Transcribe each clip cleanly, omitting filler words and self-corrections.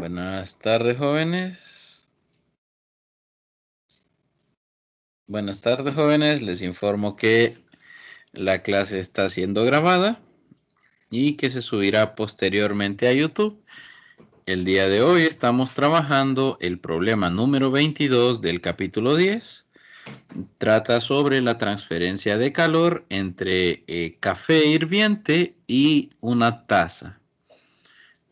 Buenas tardes, jóvenes. Buenas tardes, jóvenes. Les informo que la clase está siendo grabada y que se subirá posteriormente a YouTube. El día de hoy estamos trabajando el problema número 22 del capítulo 10. Trata sobre la transferencia de calor entre café hirviente y una taza.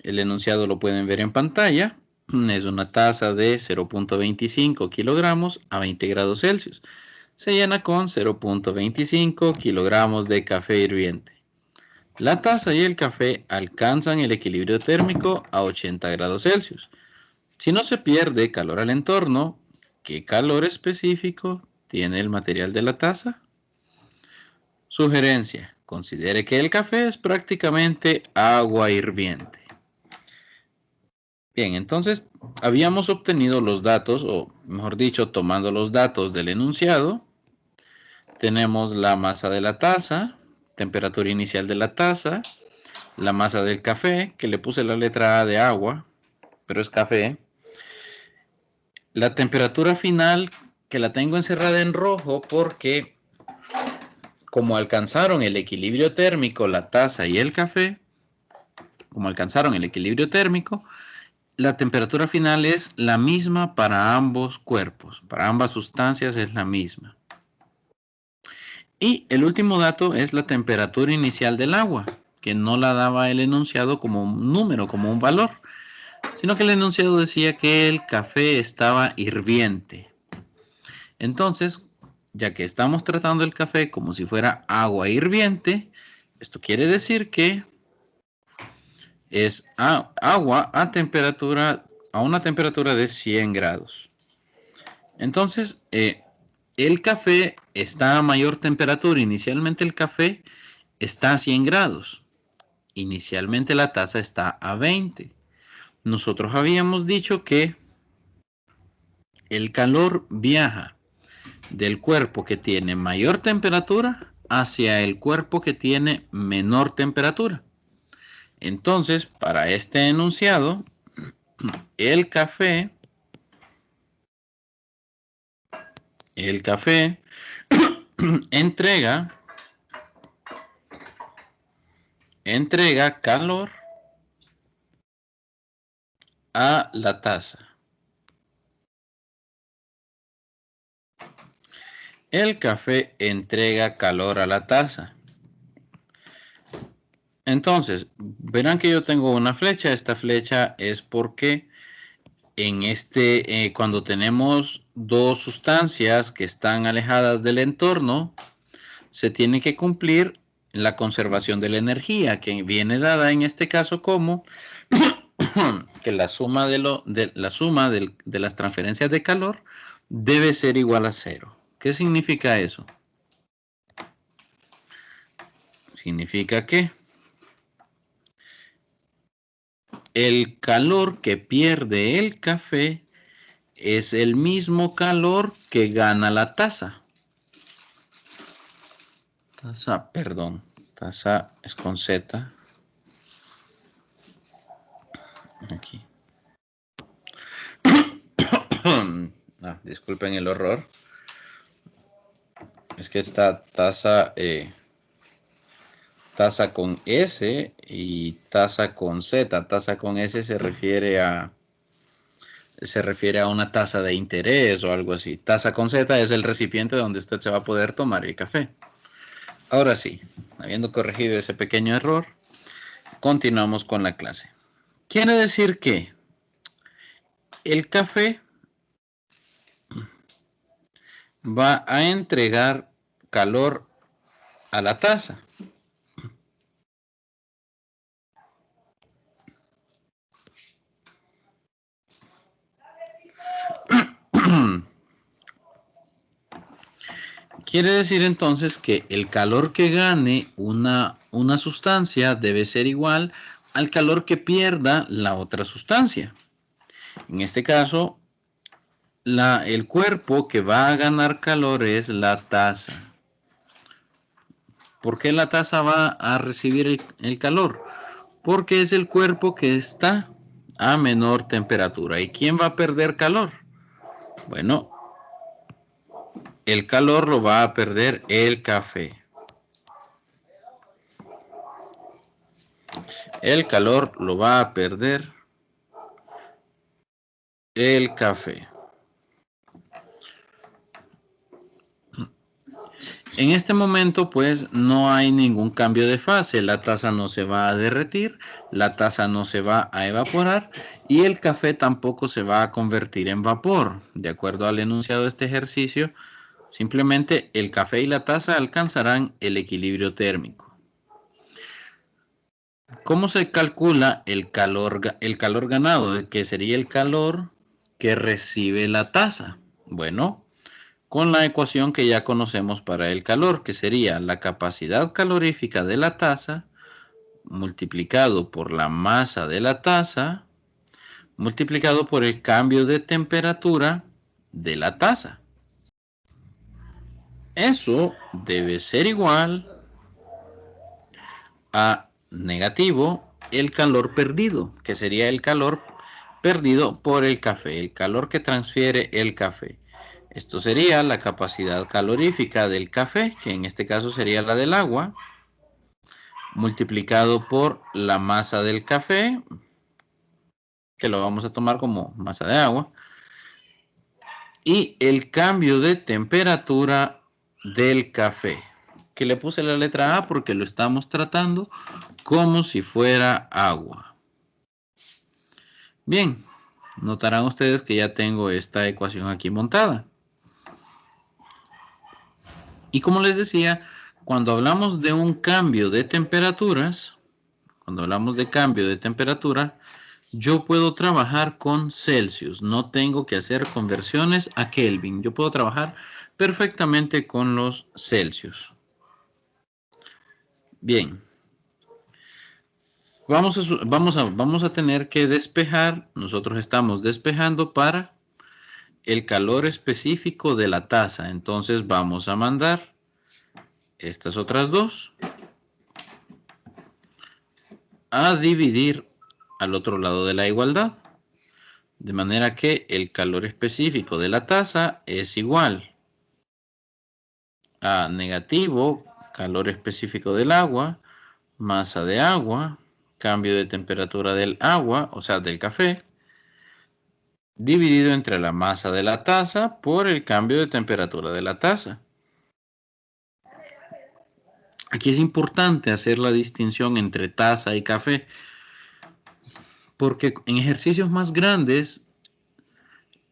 El enunciado lo pueden ver en pantalla. Es una taza de 0.25 kilogramos a 20 grados Celsius. Se llena con 0.25 kilogramos de café hirviente. La taza y el café alcanzan el equilibrio térmico a 80 grados Celsius. Si no se pierde calor al entorno, ¿qué calor específico tiene el material de la taza? Sugerencia: considere que el café es prácticamente agua hirviente. Bien, entonces habíamos obtenido los datos, o mejor dicho, tomando los datos del enunciado. Tenemos la masa de la taza, temperatura inicial de la taza, la masa del café, que le puse la letra A de agua, pero es café. La temperatura final, que la tengo encerrada en rojo porque como alcanzaron el equilibrio térmico la taza y el café, la temperatura final es la misma para ambos cuerpos, para ambas sustancias es la misma. Y el último dato es la temperatura inicial del agua, que no la daba el enunciado como un número, como un valor, sino que el enunciado decía que el café estaba hirviente. Entonces, ya que estamos tratando el café como si fuera agua hirviente, esto quiere decir que es agua a una temperatura de 100 grados. Entonces, el café está a mayor temperatura. Inicialmente el café está a 100 grados. Inicialmente la taza está a 20. Nosotros habíamos dicho que el calor viaja del cuerpo que tiene mayor temperatura hacia el cuerpo que tiene menor temperatura. Entonces, para este enunciado, el café entrega calor a la taza. El café entrega calor a la taza. Entonces, verán que yo tengo una flecha. Esta flecha es porque cuando tenemos dos sustancias que están alejadas del entorno, se tiene que cumplir la conservación de la energía, que viene dada en este caso como que la suma de las transferencias de calor debe ser igual a 0. ¿Qué significa eso? Significa que el calor que pierde el café es el mismo calor que gana la taza. Taza es con Z. Aquí. Disculpen el horror. Es que esta taza con S y taza con Z. Taza con S se refiere a una tasa de interés o algo así. Taza con Z es el recipiente donde usted se va a poder tomar el café. Ahora sí, habiendo corregido ese pequeño error, continuamos con la clase. Quiere decir que el café va a entregar calor a la taza. Quiere decir entonces que el calor que gane una sustancia debe ser igual al calor que pierda la otra sustancia. En este caso, el cuerpo que va a ganar calor es la taza. ¿Por qué la taza va a recibir el calor? Porque es el cuerpo que está a menor temperatura. ¿Y quién va a perder calor? Bueno, el calor lo va a perder el café. El calor lo va a perder el café. En este momento, pues, no hay ningún cambio de fase. La taza no se va a derretir, la taza no se va a evaporar y el café tampoco se va a convertir en vapor. De acuerdo al enunciado de este ejercicio, simplemente el café y la taza alcanzarán el equilibrio térmico. ¿Cómo se calcula el calor ganado? Que sería el calor que recibe la taza. Bueno, con la ecuación que ya conocemos para el calor, que sería la capacidad calorífica de la taza multiplicado por la masa de la taza multiplicado por el cambio de temperatura de la taza. Eso debe ser igual a negativo el calor perdido, que sería el calor perdido por el café, el calor que transfiere el café. Esto sería la capacidad calorífica del café, que en este caso sería la del agua, multiplicado por la masa del café, que lo vamos a tomar como masa de agua, y el cambio de temperatura del café, que le puse la letra A porque lo estamos tratando como si fuera agua. Bien, notarán ustedes que ya tengo esta ecuación aquí montada. Y como les decía, cuando hablamos de un cambio de temperaturas, yo puedo trabajar con Celsius. No tengo que hacer conversiones a Kelvin. Yo puedo trabajar perfectamente con los Celsius. Bien. Vamos a tener que despejar. Nosotros estamos despejando para el calor específico de la taza. Entonces vamos a mandar estas otras dos a dividir al otro lado de la igualdad. De manera que el calor específico de la taza es igual a negativo calor específico del agua, masa de agua, cambio de temperatura del agua, o sea, del café, dividido entre la masa de la taza por el cambio de temperatura de la taza. Aquí es importante hacer la distinción entre taza y café, porque en ejercicios más grandes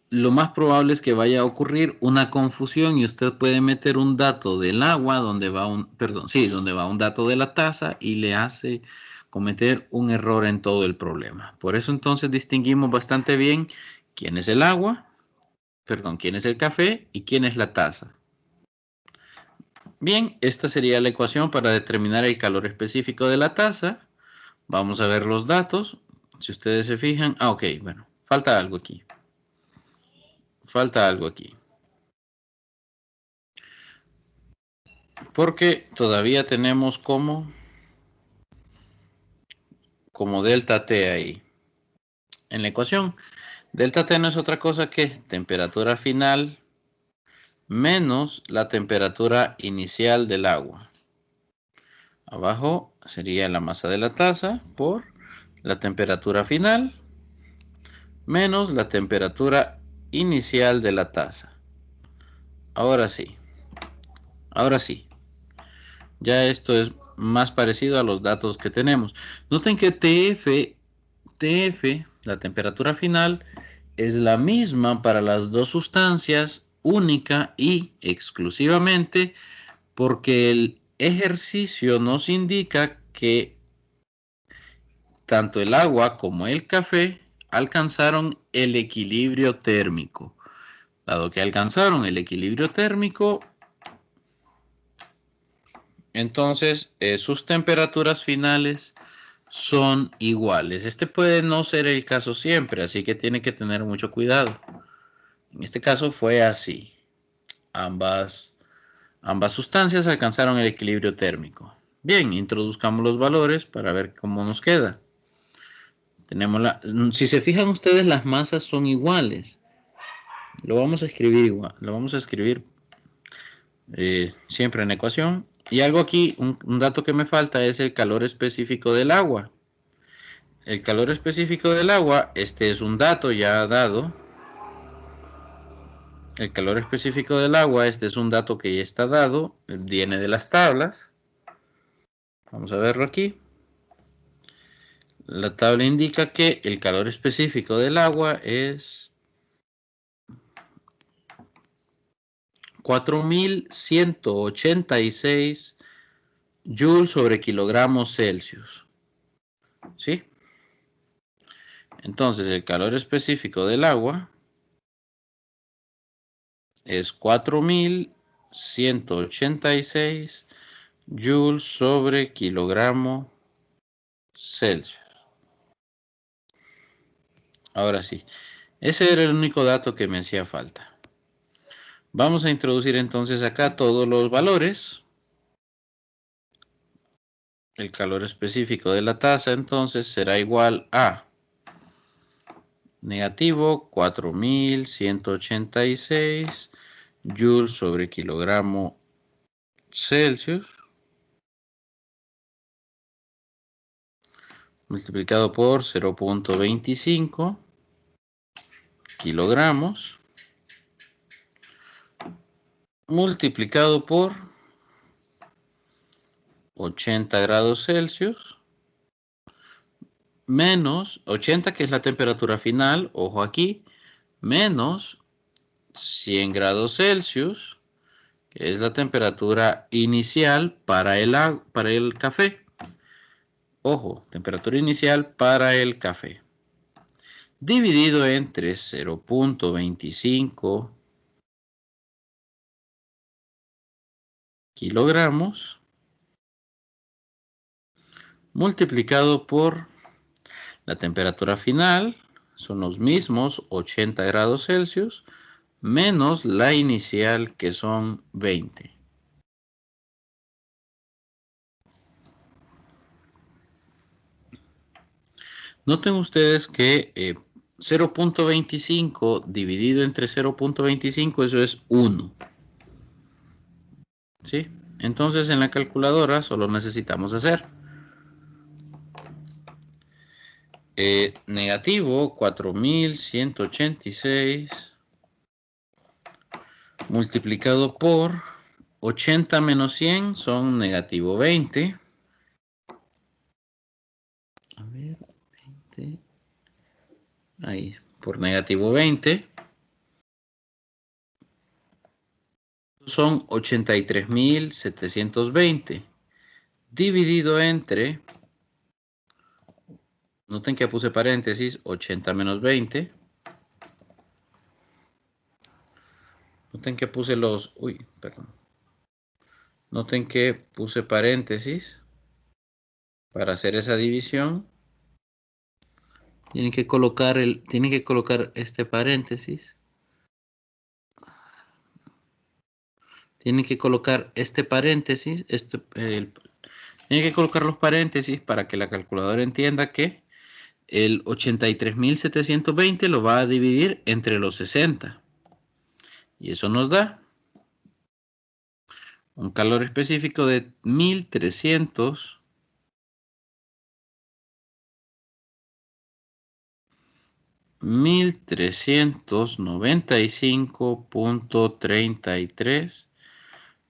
lo más probable es que vaya a ocurrir una confusión y usted puede meter un dato del agua donde va un dato de la taza y le hace cometer un error en todo el problema. Por eso entonces distinguimos bastante bien quién es el agua, quién es el café y quién es la taza. Bien, esta sería la ecuación para determinar el calor específico de la taza. Vamos a ver los datos. Si ustedes se fijan, ok, bueno, falta algo aquí. Porque todavía tenemos como delta T ahí en la ecuación. Delta T no es otra cosa que temperatura final menos la temperatura inicial del agua. Abajo sería la masa de la taza por la temperatura final menos la temperatura inicial de la taza. Ahora sí. Ya esto es más parecido a los datos que tenemos. Noten que TF, la temperatura final, es la misma para las dos sustancias, única y exclusivamente, porque el ejercicio nos indica que tanto el agua como el café alcanzaron el equilibrio térmico. Dado que alcanzaron el equilibrio térmico, entonces sus temperaturas finales son iguales. Este puede no ser el caso siempre, así que tiene que tener mucho cuidado. En este caso fue así. Ambas sustancias alcanzaron el equilibrio térmico. Bien, introduzcamos los valores para ver cómo nos queda. Tenemos si se fijan ustedes, las masas son iguales. Lo vamos a escribir igual. Lo vamos a escribir siempre en ecuación. Y algo aquí, un dato que me falta es el calor específico del agua. El calor específico del agua, este es un dato ya dado. El calor específico del agua, este es un dato que ya está dado, viene de las tablas. Vamos a verlo aquí. La tabla indica que el calor específico del agua es 4186 joules sobre kilogramos Celsius. ¿Sí? Entonces, el calor específico del agua es 4186 joules sobre kilogramo Celsius. Ahora sí, ese era el único dato que me hacía falta. Vamos a introducir entonces acá todos los valores. El calor específico de la taza entonces será igual a negativo 4186 joules sobre kilogramo Celsius multiplicado por 0.25 kilogramos multiplicado por 80 grados Celsius menos 80, que es la temperatura final, ojo aquí, menos 100 grados Celsius, que es la temperatura inicial para el café. Ojo, temperatura inicial para el café. Dividido entre 0.25 kilogramos multiplicado por la temperatura final, son los mismos 80 grados Celsius, menos la inicial que son 20. Noten ustedes que 0.25 dividido entre 0.25, eso es 1. ¿Sí? Entonces en la calculadora solo necesitamos hacer negativo 4186 multiplicado por 80 menos 100 son negativo 20. A ver, 20. Ahí, por negativo 20. Son 83.720. Dividido entre, noten que puse paréntesis, 80 menos 20. Noten que puse Noten que puse paréntesis para hacer esa división. Tienen que colocar este paréntesis. Tienen que colocar este paréntesis, tienen que colocar los paréntesis para que la calculadora entienda que el 83.720 lo va a dividir entre los 60. Y eso nos da un calor específico de 1395.33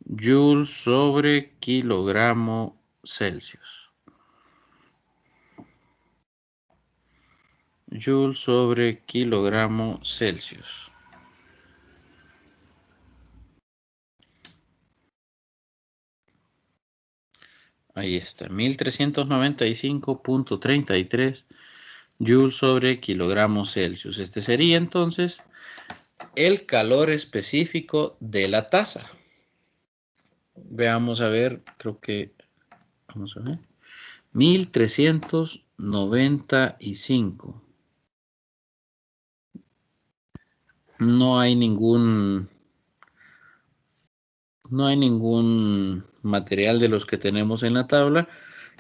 joules sobre kilogramo Celsius. Joules sobre kilogramo Celsius. Ahí está, 1395.33 joules sobre kilogramo Celsius. Este sería entonces el calor específico de la taza. Veamos a ver, vamos a ver. 1395. No hay ningún material de los que tenemos en la tabla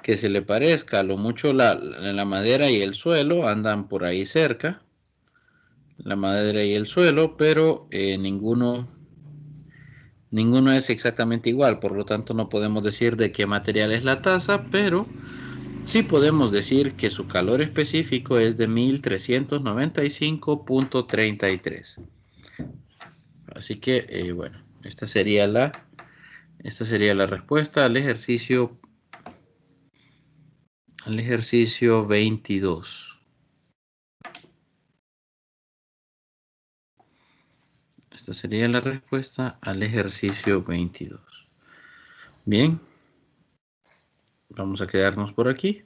que se le parezca. A lo mucho la madera y el suelo andan por ahí cerca. La madera y el suelo, pero ninguno es exactamente igual. Por lo tanto, no podemos decir de qué material es la taza, pero sí podemos decir que su calor específico es de 1395.33. Así que, bueno, esta sería la respuesta al ejercicio 22. Esta sería la respuesta al ejercicio 22. Bien, vamos a quedarnos por aquí.